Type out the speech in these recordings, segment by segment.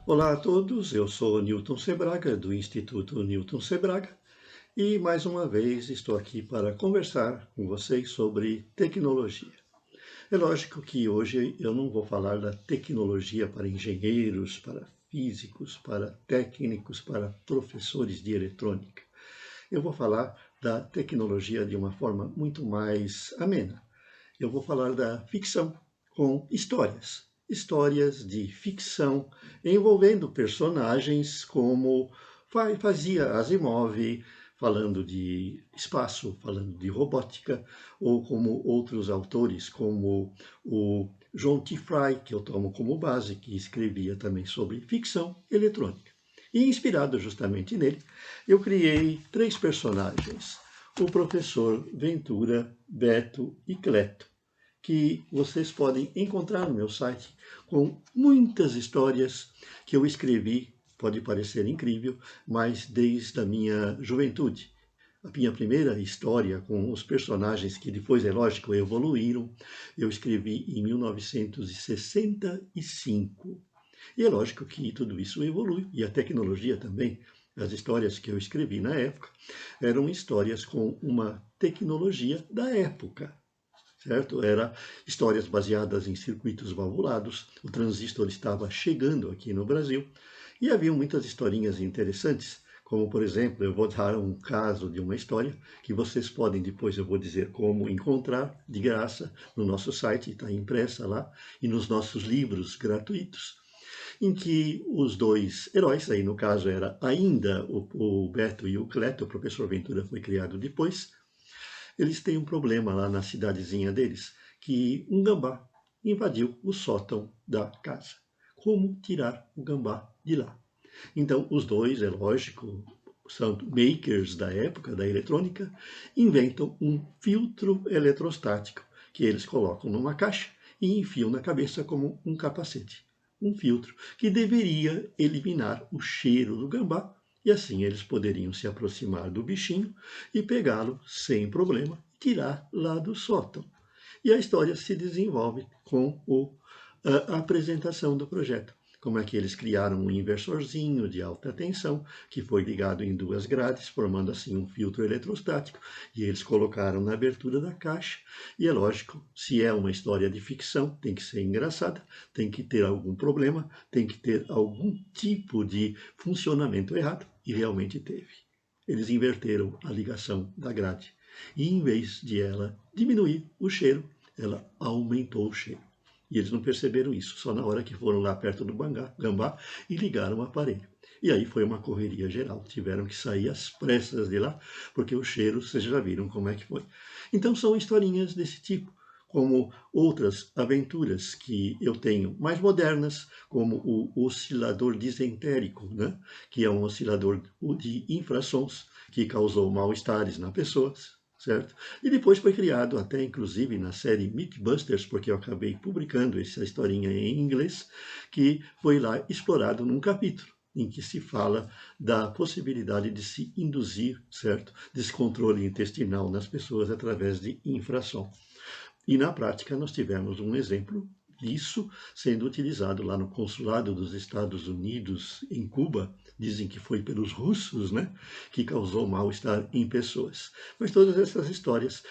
Olá a todos, eu sou Newton Sebraga, do Instituto Newton Sebraga, e mais uma vez estou aqui para conversar com vocês sobre tecnologia. É lógico que hoje eu não vou falar da tecnologia para engenheiros, para físicos, para técnicos, para professores de eletrônica. Eu vou falar da tecnologia de uma forma muito mais amena. Eu vou falar da ficção com histórias. Histórias de ficção envolvendo personagens como fazia Asimov, falando de espaço, falando de robótica, ou como outros autores, como o John T. Fry, que eu tomo como base, que escrevia também sobre ficção eletrônica. E inspirado justamente nele, eu criei três personagens: o professor Ventura, Beto e Cleto, que vocês podem encontrar no meu site com muitas histórias que eu escrevi. Pode parecer incrível, mas desde a minha juventude. A minha primeira história com os personagens que depois, é lógico, evoluíram, eu escrevi em 1965. E é lógico que tudo isso evolui, e a tecnologia também. As histórias que eu escrevi na época eram histórias com uma tecnologia da época, certo? Era histórias baseadas em circuitos valvulados, o transistor estava chegando aqui no Brasil, e havia muitas historinhas interessantes, como, por exemplo, eu vou dar um caso de uma história que vocês podem, depois eu vou dizer como encontrar, de graça, no nosso site, está impressa lá, e nos nossos livros gratuitos, em que os dois heróis, aí no caso era ainda o Beto e o Cleto, o professor Ventura foi criado depois, eles têm um problema lá na cidadezinha deles, que um gambá invadiu o sótão da casa. Como tirar o gambá de lá? Então, os dois, é lógico, são makers da época da eletrônica, inventam um filtro eletrostático que eles colocam numa caixa e enfiam na cabeça como um capacete. Um filtro que deveria eliminar o cheiro do gambá, e assim eles poderiam se aproximar do bichinho e pegá-lo sem problema e tirar lá do sótão. E a história se desenvolve com a apresentação do projeto. Como é que eles criaram um inversorzinho de alta tensão, que foi ligado em duas grades, formando assim um filtro eletrostático, e eles colocaram na abertura da caixa. E é lógico, se é uma história de ficção, tem que ser engraçada, tem que ter algum problema, tem que ter algum tipo de funcionamento errado, e realmente teve. Eles inverteram a ligação da grade. E em vez de ela diminuir o cheiro, ela aumentou o cheiro. E eles não perceberam isso, só na hora que foram lá perto do gambá e ligaram o aparelho. E aí foi uma correria geral, tiveram que sair às pressas de lá, porque o cheiro, vocês já viram como é que foi. Então são historinhas desse tipo, como outras aventuras que eu tenho, mais modernas, como o oscilador disentérico, né? Que é um oscilador de infrassons que causou mal-estares nas pessoas, certo? E depois foi criado até, inclusive, na série Mythbusters, porque eu acabei publicando essa historinha em inglês, que foi lá explorado num capítulo em que se fala da possibilidade de se induzir, certo, descontrole intestinal nas pessoas através de infração. E na prática nós tivemos um exemplo disso sendo utilizado lá no consulado dos Estados Unidos em Cuba. Dizem que foi pelos russos, né, que causou mal-estar em pessoas. Mas todas essas histórias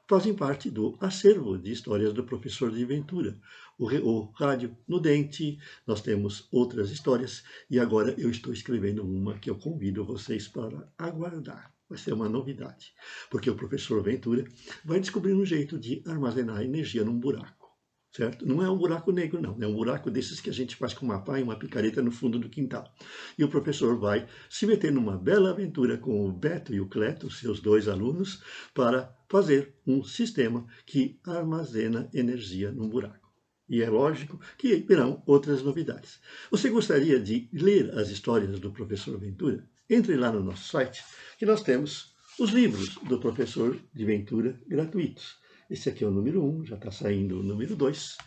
fazem parte do acervo de histórias do professor de Ventura. O Rádio no Dente, nós temos outras histórias, e agora eu estou escrevendo uma que eu convido vocês para aguardar. Vai ser uma novidade, porque o professor Ventura vai descobrir um jeito de armazenar energia num buraco, certo? Não é um buraco negro, não. É um buraco desses que a gente faz com uma pá e uma picareta no fundo do quintal. E o professor vai se meter numa bela aventura com o Beto e o Cleto, seus dois alunos, para fazer um sistema que armazena energia num buraco. E é lógico que virão outras novidades. Você gostaria de ler as histórias do professor Ventura? Entre lá no nosso site, que nós temos os livros do professor de Ventura gratuitos. Esse aqui é o número 1, já está saindo o número 2.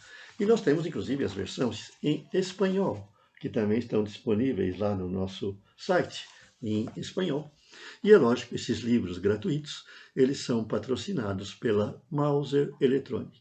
E nós temos, inclusive, as versões em espanhol, que também estão disponíveis lá no nosso site, em espanhol. E é lógico, esses livros gratuitos, eles são patrocinados pela Mauser Electronic.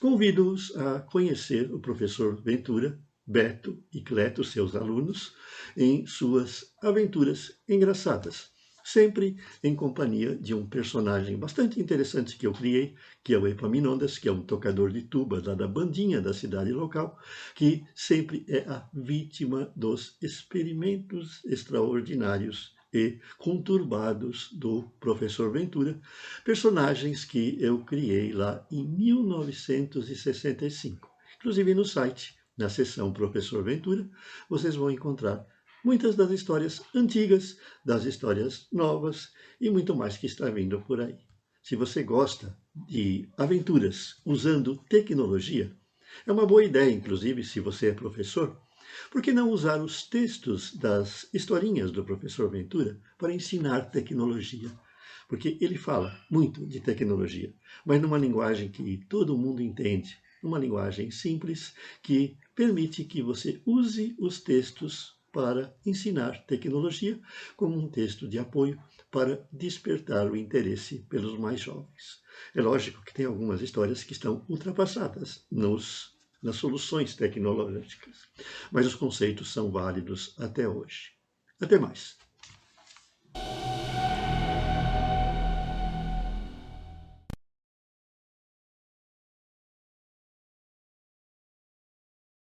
Convido-os a conhecer o professor Ventura Beto e Cleto, seus alunos, em suas aventuras engraçadas, sempre em companhia de um personagem bastante interessante que eu criei, que é o Epaminondas, que é um tocador de tuba lá da bandinha da cidade local, que sempre é a vítima dos experimentos extraordinários e conturbados do professor Ventura, personagens que eu criei lá em 1965. Inclusive no site, na seção Professor Ventura, vocês vão encontrar muitas das histórias antigas, das histórias novas e muito mais que está vindo por aí. Se você gosta de aventuras usando tecnologia, é uma boa ideia, inclusive, se você é professor, por que não usar os textos das historinhas do professor Ventura para ensinar tecnologia? Porque ele fala muito de tecnologia, mas numa linguagem que todo mundo entende, numa linguagem simples que permite que você use os textos para ensinar tecnologia como um texto de apoio para despertar o interesse pelos mais jovens. É lógico que tem algumas histórias que estão ultrapassadas nas soluções tecnológicas, mas os conceitos são válidos até hoje. Até mais.